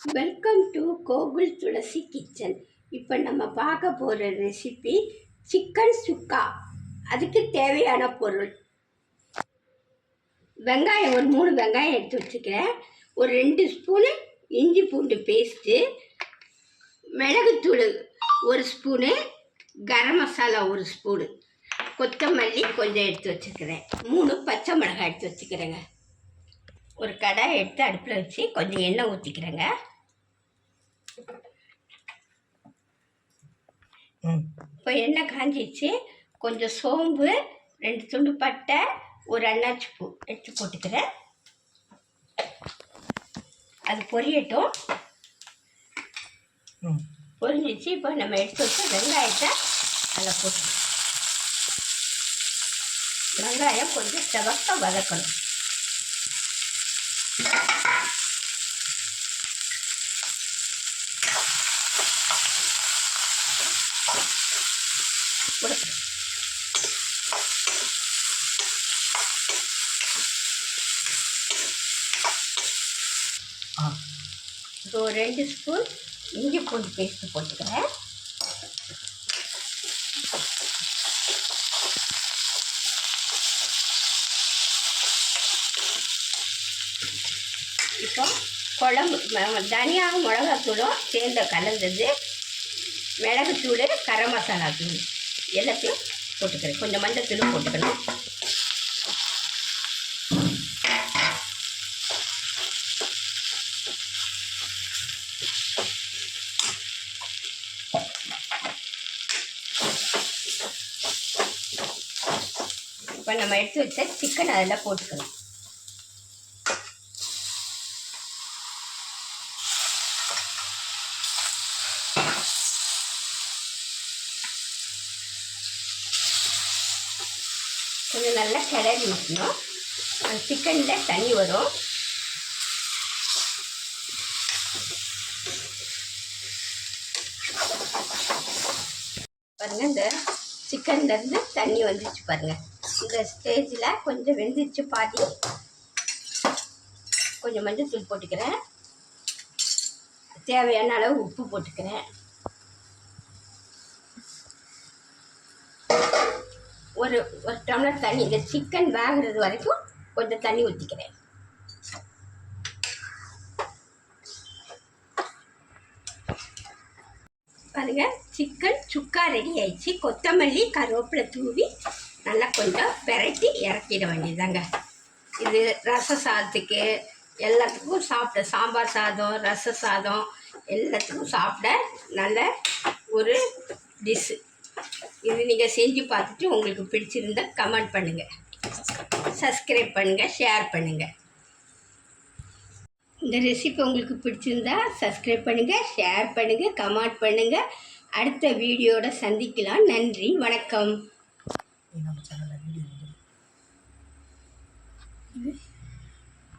Welcome to Gokul Tulasi kitchen. இப்போ நம்ம பார்க்க போகிற ரெசிபி சிக்கன் சுக்கா. அதுக்கு தேவையான பொருள்: வெங்காயம் ஒரு 3 வெங்காயம் எடுத்து வச்சுக்கிறேன், ஒரு 2 ஸ்பூனு இஞ்சி பூண்டு பேஸ்ட்டு, மிளகுத்தூள் 1 ஸ்பூனு, கரம் மசாலா 1 ஸ்பூனு, கொத்தமல்லி கொஞ்சம் எடுத்து வச்சுக்கிறேன், 3 பச்சை மிளகாய் எடுத்து வச்சுக்கிறேங்க. ஒரு கடாயை எடுத்து அடுப்பில் வச்சு கொஞ்சம் எண்ணெய் ஊற்றிக்கிறேங்க. இப்போ எண்ணெய் காஞ்சிச்சு, கொஞ்சம் சோம்பு, 2 துண்டு பட்டை, ஒரு அன்னாச்சி பூ எடுத்து போட்டுக்கிறேன். அது பொரியட்டும். பொரிஞ்சிச்சு. இப்போ நம்ம எடுத்து வச்ச வெங்காயத்தை அதில் போட்டு, வெங்காயம் கொஞ்சம் செவக்க வதக்கணும். இப்போ 2 ஸ்பூன் இஞ்சி பூண்டு பேஸ்ட்டு போட்டுக்கிறேன். இப்போ குழம்பு தனியாகவும் மிளகாத்தூளும் சேர்ந்த கலந்தது, மிளகுத்தூள், கரம் மசாலா தூள் எல்லாத்தையும் போட்டுக்கிறேன். கொஞ்சம் மஞ்சத்தூளும் போட்டுக்கணும். இப்போ நம்ம எடுத்து வச்ச சிக்கன் அதில் போட்டுக்கணும். கொஞ்சம் நல்லா கிளறி விட்டணும். அந்த சிக்கனில் தண்ணி வரும். பாருங்கள், இந்த சிக்கன்லேருந்து தண்ணி வந்துச்சு பாருங்கள். இந்த ஸ்டேஜில் கொஞ்சம் வெந்துச்சு பாதி. கொஞ்சம் மஞ்சள் தூள் போட்டுக்கிறேன், தேவையான அளவு உப்பு போட்டுக்கிறேன், ஒரு டம்ளர் தண்ணி. இந்த சிக்கன் வேகிறது வரைக்கும் கொஞ்சம் தண்ணி ஊற்றிக்கிறேன். பாருங்கள், சிக்கன் சுக்கா ரெடி ஆயிடுச்சு. கொத்தமல்லி கருவேப்பிலை தூவி நல்லா கொஞ்சம் பெரட்டி இறக்கிட வேண்டியதாங்க. இது ரச சாதத்துக்கு எல்லாத்துக்கும் சாப்பிட, சாம்பார் சாதம், ரச சாதம் எல்லாத்துக்கும் சாப்பிட நல்ல ஒரு டிஷ்ஷு. இது நீங்கள் செஞ்சு பார்த்துட்டு உங்களுக்கு பிடிச்சிருந்தால் கமெண்ட் பண்ணுங்கள், சப்ஸ்கிரைப் பண்ணுங்கள், ஷேர் பண்ணுங்கள். இந்த ரெசிபி உங்களுக்கு பிடிச்சிருந்தா சப்ஸ்கிரைப் பண்ணுங்கள், ஷேர் பண்ணுங்கள், கமெண்ட் பண்ணுங்கள். அடுத்த வீடியோட சந்திக்கலாம். நன்றி, வணக்கம்.